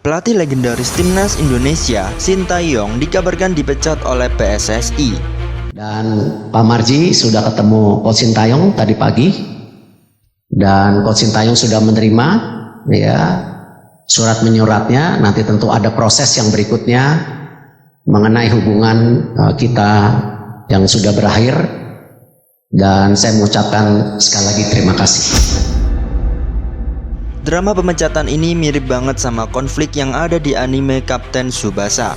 Pelatih legendaris timnas Indonesia, Sintayong, dikabarkan dipecat oleh PSSI. Dan Pak Marji sudah ketemu Coach Sintayong tadi pagi, dan Coach Sintayong sudah menerima surat menyuratnya. Nanti tentu ada proses yang berikutnya mengenai hubungan kita yang sudah berakhir, dan saya mengucapkan sekali lagi terima kasih. Drama pemecatan ini mirip banget sama konflik yang ada di anime Kapten Tsubasa,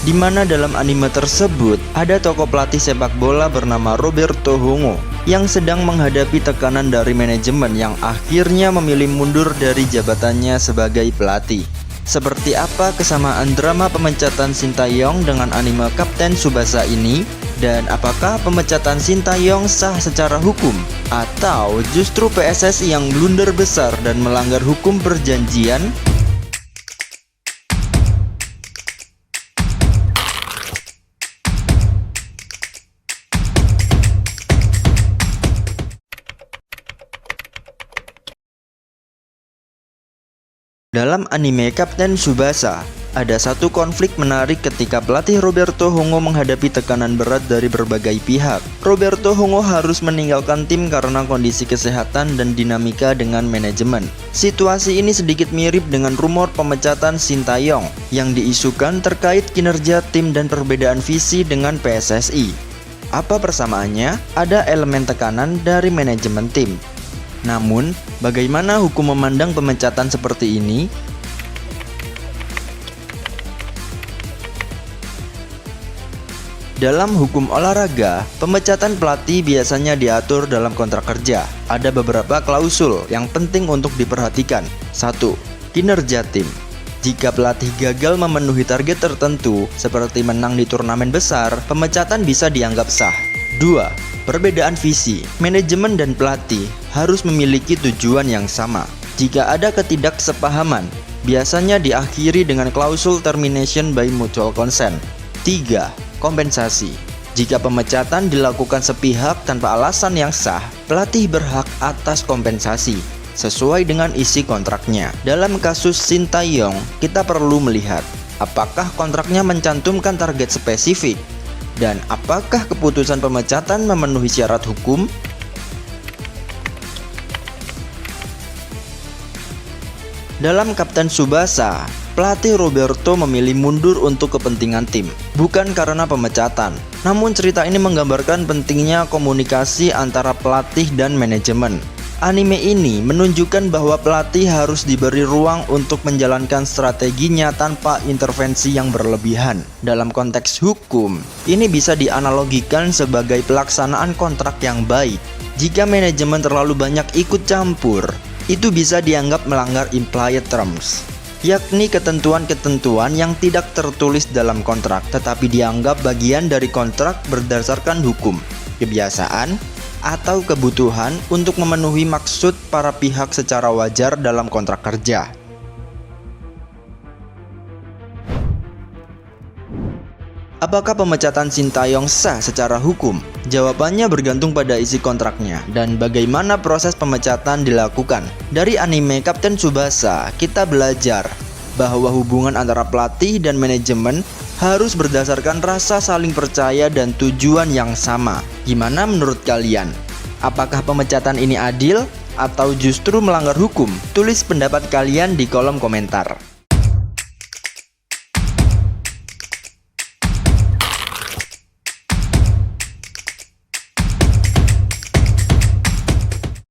di mana dalam anime tersebut ada tokoh pelatih sepak bola bernama Roberto Hongo yang sedang menghadapi tekanan dari manajemen yang akhirnya memilih mundur dari jabatannya sebagai pelatih. Seperti apa kesamaan drama pemecatan Sintayong dengan anime Kapten Tsubasa ini? Dan apakah pemecatan Sintayong sah secara hukum? Atau justru PSSI yang blunder besar dan melanggar hukum perjanjian? Dalam anime Kapten Tsubasa, ada satu konflik menarik ketika pelatih Roberto Hongo menghadapi tekanan berat dari berbagai pihak. Roberto Hongo harus meninggalkan tim karena kondisi kesehatan dan dinamika dengan manajemen. Situasi ini sedikit mirip dengan rumor pemecatan Sintayong yang diisukan terkait kinerja tim dan perbedaan visi dengan PSSI. Apa persamaannya? Ada elemen tekanan dari manajemen tim. Namun, bagaimana hukum memandang pemecatan seperti ini? Dalam hukum olahraga, pemecatan pelatih biasanya diatur dalam kontrak kerja. Ada beberapa klausul yang penting untuk diperhatikan. 1. Kinerja tim. Jika pelatih gagal memenuhi target tertentu, seperti menang di turnamen besar, pemecatan bisa dianggap sah. 2. Perbedaan visi. Manajemen dan pelatih harus memiliki tujuan yang sama. Jika ada ketidaksepahaman, biasanya diakhiri dengan klausul termination by mutual consent. 3. Kompensasi. Jika pemecatan dilakukan sepihak tanpa alasan yang sah, pelatih berhak atas kompensasi sesuai dengan isi kontraknya. Dalam kasus Sintayong, kita perlu melihat apakah kontraknya mencantumkan target spesifik, dan apakah keputusan pemecatan memenuhi syarat hukum? Dalam Kapten Tsubasa, pelatih Roberto memilih mundur untuk kepentingan tim, bukan karena pemecatan. Namun cerita ini menggambarkan pentingnya komunikasi antara pelatih dan manajemen. Anime ini menunjukkan bahwa pelatih harus diberi ruang untuk menjalankan strateginya tanpa intervensi yang berlebihan. Dalam konteks hukum, ini bisa dianalogikan sebagai pelaksanaan kontrak yang baik. Jika manajemen terlalu banyak ikut campur, itu bisa dianggap melanggar implied terms, yakni ketentuan-ketentuan yang tidak tertulis dalam kontrak tetapi dianggap bagian dari kontrak berdasarkan hukum, kebiasaan, atau kebutuhan untuk memenuhi maksud para pihak secara wajar dalam kontrak kerja. Apakah pemecatan Sintayong sah secara hukum? Jawabannya bergantung pada isi kontraknya dan bagaimana proses pemecatan dilakukan. Dari anime Kapten Tsubasa, kita belajar bahwa hubungan antara pelatih dan manajemen harus berdasarkan rasa saling percaya dan tujuan yang sama. Gimana menurut kalian? Apakah pemecatan ini adil atau justru melanggar hukum? Tulis pendapat kalian di kolom komentar.